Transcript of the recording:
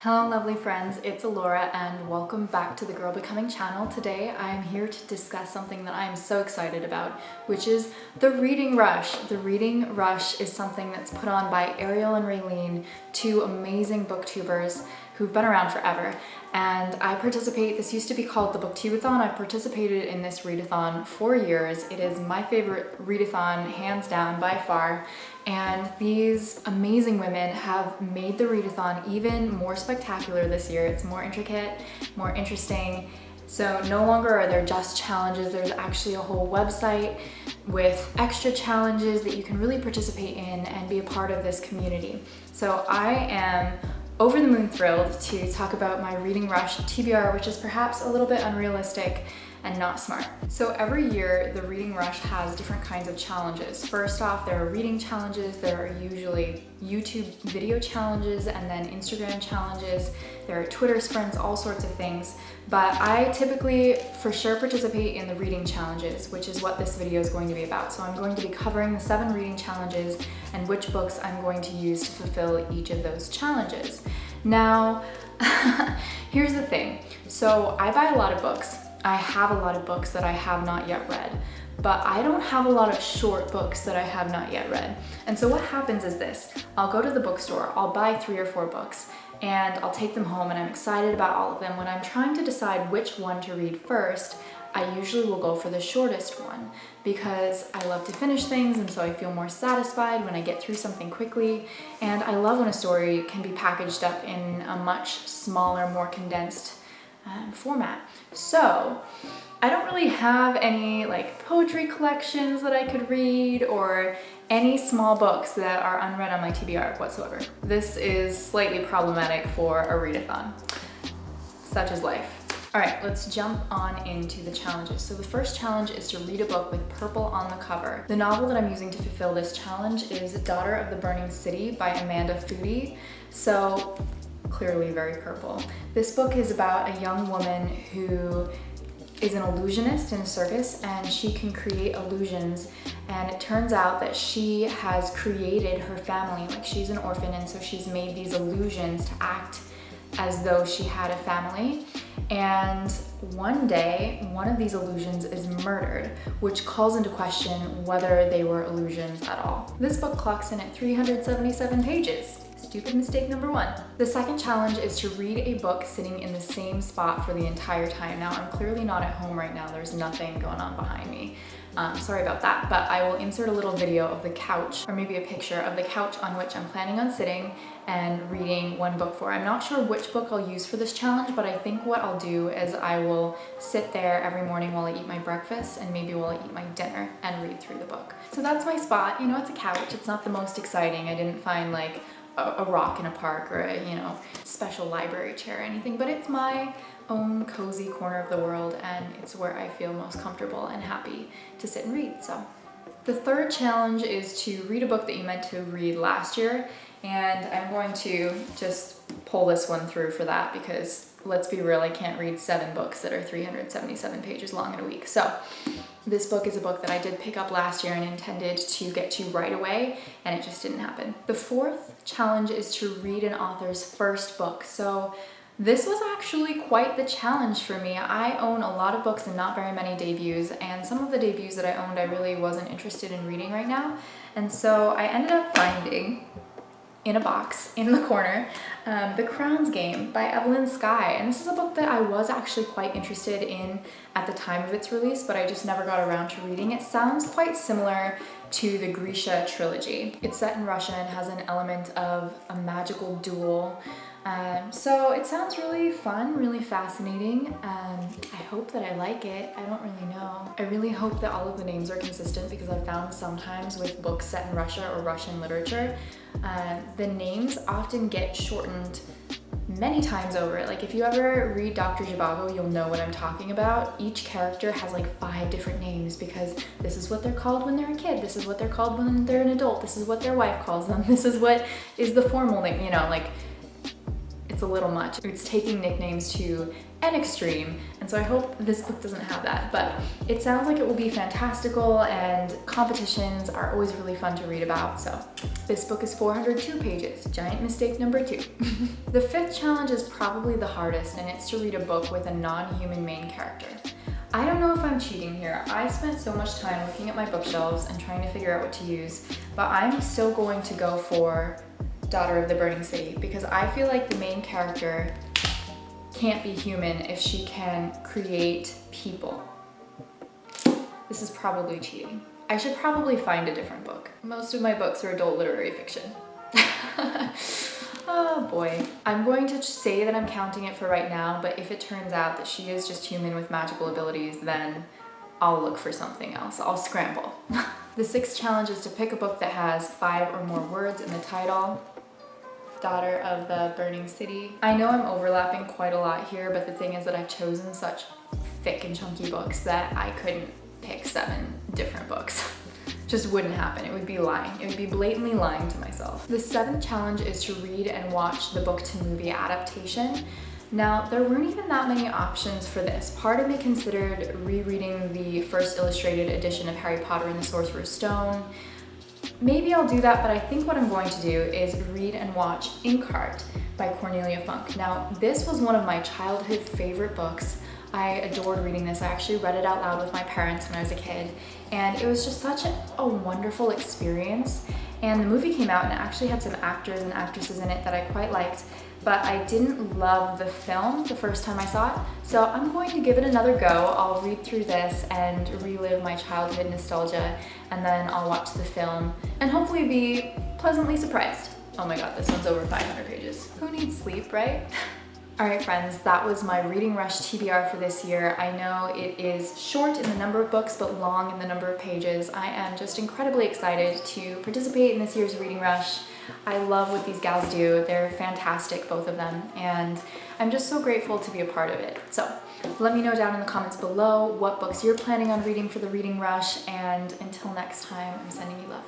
Hello lovely friends, it's Alora and welcome back to the Girl Becoming channel. Today I am here to discuss something that I am so excited about, which is the reading rush. The reading rush is something that's put on by Ariel and Raylene, two amazing booktubers who've been around forever. And I participate, this used to be called the Booktubeathon. I've participated in this readathon for years. It is my favorite readathon, hands down, by far. And these amazing women have made the readathon even more spectacular this year. It's more intricate, more interesting. So no longer are there just challenges, there's actually a whole website with extra challenges that you can really participate in and be a part of this community. So I am over the moon thrilled to talk about my Reading Rush TBR, which is perhaps a little bit unrealistic and not smart. So every year, the Reading Rush has different kinds of challenges. First off, there are reading challenges, there are usually YouTube video challenges, and then Instagram challenges, there are Twitter sprints, all sorts of things. But I typically, for sure, participate in the reading challenges, which is what this video is going to be about. So I'm going to be covering the 7 reading challenges and which books I'm going to use to fulfill each of those challenges. Now, here's the thing. So I buy a lot of books. I have a lot of books that I have not yet read, but I don't have a lot of short books that I have not yet read. And so what happens is this: I'll go to the bookstore, I'll buy 3 or 4 books, and I'll take them home and I'm excited about all of them. When I'm trying to decide which one to read first, I usually will go for the shortest one because I love to finish things, and so I feel more satisfied when I get through something quickly. And I love when a story can be packaged up in a much smaller, more condensed format. So I don't really have any like poetry collections that I could read or any small books that are unread on my TBR whatsoever. This is slightly problematic for a readathon. Such is life. All right, let's jump on into the challenges. So the first challenge is to read a book with purple on the cover. The novel that I'm using to fulfill this challenge is Daughter of the Burning City by Amanda Foody. So clearly very purple. This book is about a young woman who is an illusionist in a circus, and she can create illusions, and it turns out that she has created her family. Like, she's an orphan, and so she's made these illusions to act as though she had a family. And one day, one of these illusions is murdered, which calls into question whether they were illusions at all. This book clocks in at 377 pages. Stupid mistake number 1. The second challenge is to read a book sitting in the same spot for the entire time. Now, I'm clearly not at home right now. There's nothing going on behind me. Sorry about that, but I will insert a little video of the couch, or maybe a picture of the couch on which I'm planning on sitting and reading one book for. I'm not sure which book I'll use for this challenge, but I think what I'll do is I will sit there every morning while I eat my breakfast and maybe while I eat my dinner and read through the book. So that's my spot. You know, it's a couch. It's not the most exciting. I didn't find like a rock in a park or a, special library chair or anything, but it's my own cozy corner of the world, and it's where I feel most comfortable and happy to sit and read. So the third challenge is to read a book that you meant to read last year, and I'm going to just pull this one through for that because, let's be real, I can't read 7 books that are 377 pages long in a week. So this book is a book that I did pick up last year and intended to get to right away, and it just didn't happen. The fourth challenge is to read an author's first book. So this was actually quite the challenge for me. I own a lot of books and not very many debuts, and some of the debuts that I owned I really wasn't interested in reading right now. And so I ended up finding, in a box in the corner, The Crown's Game by Evelyn Skye. And this is a book that I was actually quite interested in at the time of its release, but I just never got around to reading. It sounds quite similar to the Grisha trilogy. It's set in Russia and has an element of a magical duel. So it sounds really fun, really fascinating. I hope that I like it. I don't really know. I really hope that all of the names are consistent, because I've found sometimes with books set in Russia or Russian literature, the names often get shortened many times over. Like, if you ever read Dr. Zhivago, you'll know what I'm talking about. Each character has like 5 different names because this is what they're called when they're a kid, this is what they're called when they're an adult, this is what their wife calls them, this is what is the formal name, like, it's a little much. It's taking nicknames to an extreme, and so I hope this book doesn't have that, but it sounds like it will be fantastical, and competitions are always really fun to read about. So this book is 402 pages, giant mistake number 2. The 5th challenge is probably the hardest, and it's to read a book with a non-human main character. I don't know if I'm cheating here. I spent so much time looking at my bookshelves and trying to figure out what to use, but I'm still going to go for Daughter of the Burning City, because I feel like the main character can't be human if she can create people. This is probably cheating. I should probably find a different book. Most of my books are adult literary fiction. Oh boy. I'm going to say that I'm counting it for right now, but if it turns out that she is just human with magical abilities, then I'll look for something else. I'll scramble. The 6th challenge is to pick a book that has 5 or more words in the title. Daughter of the Burning City. I know I'm overlapping quite a lot here, but the thing is that I've chosen such thick and chunky books that I couldn't pick 7 different books. Just wouldn't happen. It would be lying. It would be blatantly lying to myself. The 7th challenge is to read and watch the book to movie adaptation. Now, there weren't even that many options for this. Part of me considered rereading the first illustrated edition of Harry Potter and the Sorcerer's Stone. Maybe I'll do that, but I think what I'm going to do is read and watch Inkheart by Cornelia Funk. Now, this was one of my childhood favorite books. I adored reading this. I actually read it out loud with my parents when I was a kid, and it was just such a wonderful experience. And the movie came out and it actually had some actors and actresses in it that I quite liked, but I didn't love the film the first time I saw it, so I'm going to give it another go. I'll read through this and relive my childhood nostalgia, and then I'll watch the film and hopefully be pleasantly surprised. Oh my god, this one's over 500 pages. Who needs sleep, right? Alright friends, that was my Reading Rush TBR for this year. I know it is short in the number of books, but long in the number of pages. I am just incredibly excited to participate in this year's Reading Rush. I love what these gals do. They're fantastic, both of them, and I'm just so grateful to be a part of it. So let me know down in the comments below what books you're planning on reading for the Reading Rush, and until next time, I'm sending you love.